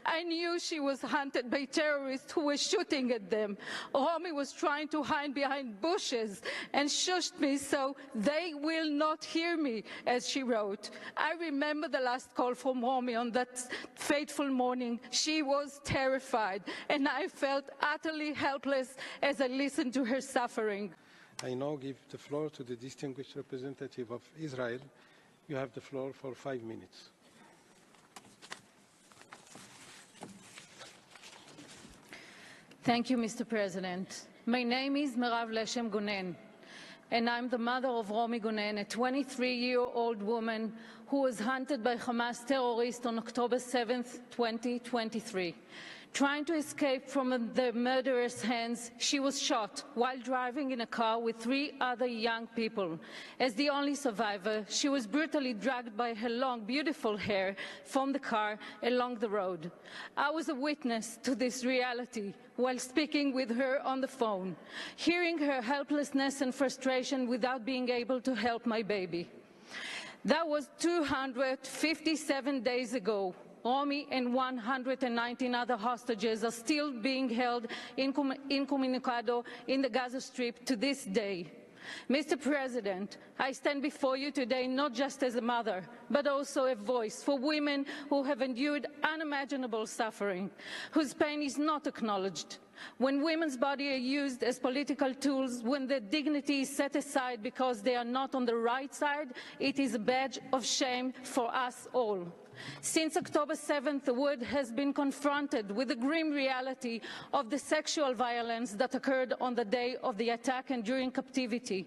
I knew she was hunted by terrorists who were shooting at them. Romy was trying to hide behind bushes and shushed me so they will not hear me, as she wrote. I remember the last call from Romy on that fateful morning. She was terrified, and I felt utterly helpless as I listened to her suffering. I now give the floor to the distinguished representative of Israel. You have the floor for 5 minutes. Thank you, Mr. President. My name is Navi Pallay, and I'm the mother of Romy Gonan, a 23-year-old woman who was hunted by Hamas terrorists on October 7, 2023. Trying to escape from the murderer's hands, she was shot while driving in a car with 3 other young people. As the only survivor, she was brutally dragged by her long, beautiful hair from the car along the road. I was a witness to this reality while speaking with her on the phone, hearing her helplessness and frustration without being able to help my baby. That was 257 days ago. Romy and 119 other hostages are still being held incommunicado in the Gaza Strip to this day. Mr. President, I stand before you today not just as a mother, but also a voice for women who have endured unimaginable suffering, whose pain is not acknowledged. When women's bodies are used as political tools, when their dignity is set aside because they are not on the right side, it is a badge of shame for us all. Since October 7th, the world has been confronted with the grim reality of the sexual violence that occurred on the day of the attack and during captivity.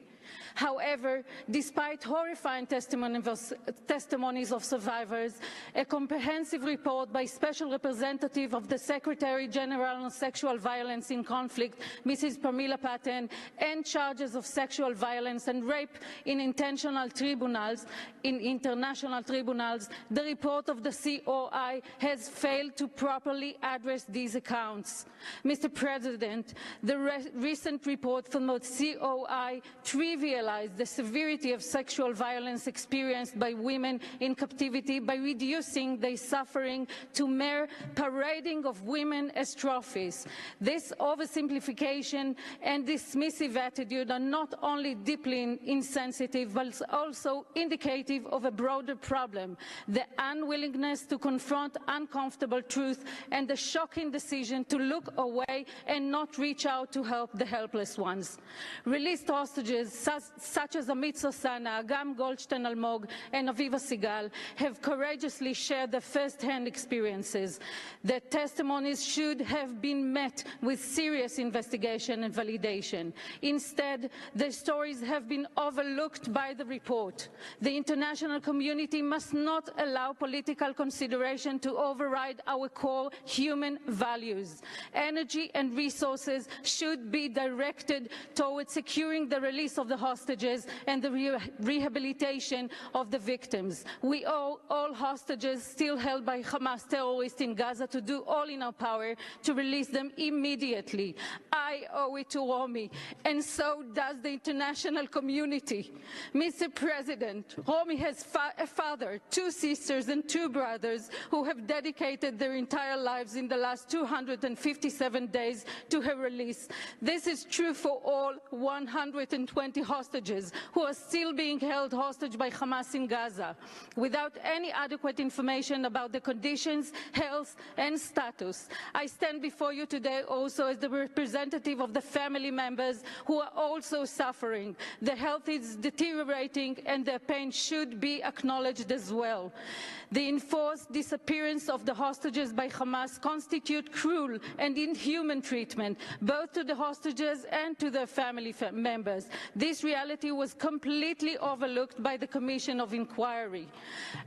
However, despite horrifying testimonies of survivors, a comprehensive report by Special Representative of the Secretary General on Sexual Violence in Conflict, Mrs. Pramila Patten, and charges of sexual violence and rape in international tribunals, the report of the COI has failed to properly address these accounts. Mr. President, the recent report from the COI trivialized the severity of sexual violence experienced by women in captivity by reducing their suffering to mere parading of women as trophies. This oversimplification and dismissive attitude are not only deeply insensitive, but also indicative of a broader problem: the unwillingness to confront uncomfortable truth and the shocking decision to look away and not reach out to help the helpless ones. Released hostages such as Amit Sosana, Agam Goldstein-Almog, and Aviva Sigal have courageously shared their first-hand experiences. Their testimonies should have been met with serious investigation and validation. Instead, their stories have been overlooked by the report. The international community must not allow political consideration to override our core human values. Energy and resources should be directed towards securing the release of the hostages and the rehabilitation of the victims. We owe all hostages still held by Hamas terrorists in Gaza to do all in our power to release them immediately. I owe it to Romy, and so does the international community. Mr. President, Romy has a father, 2 sisters and 2 brothers who have dedicated their entire lives in the last 257 days to her release. This is true for all 120 hostages who are still being held hostage by Hamas in Gaza, without any adequate information about the conditions, health, and status. I stand before you today also as the representative of the family members who are also suffering. Their health is deteriorating and their pain should be acknowledged as well. The enforced disappearance of the hostages by Hamas constitute cruel and inhuman treatment, both to the hostages and to their family members. This reality was completely overlooked by the Commission of Inquiry.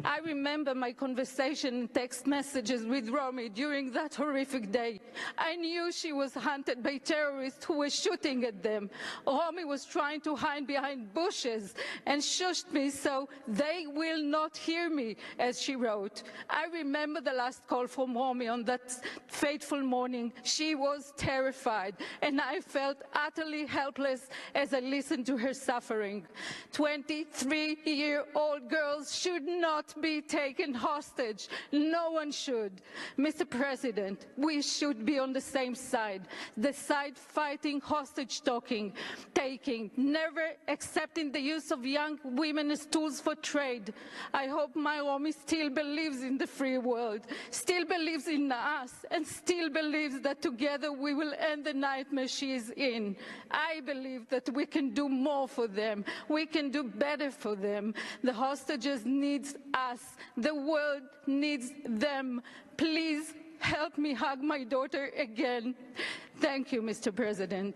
I remember my conversation and text messages with Romy during that horrific day. I knew she was hunted by terrorists who were shooting at them. Romy was trying to hide behind bushes and shushed me so they will not hear me, as she wrote. I remember the last call from Romy on that fateful morning. She was terrified, and I felt utterly helpless as I listened to to her suffering. 23-year-old girls should not be taken hostage. No one should. Mr. President, we should be on the same side, the side fighting hostage-taking, never accepting the use of young women as tools for trade. I hope my Romy still believes in the free world, still believes in us, and still believes that together we will end the nightmare she is in. I believe that we can do more for them. We can do better for them. The hostages need us. The world needs them. Please help me hug my daughter again. Thank you, Mr. President.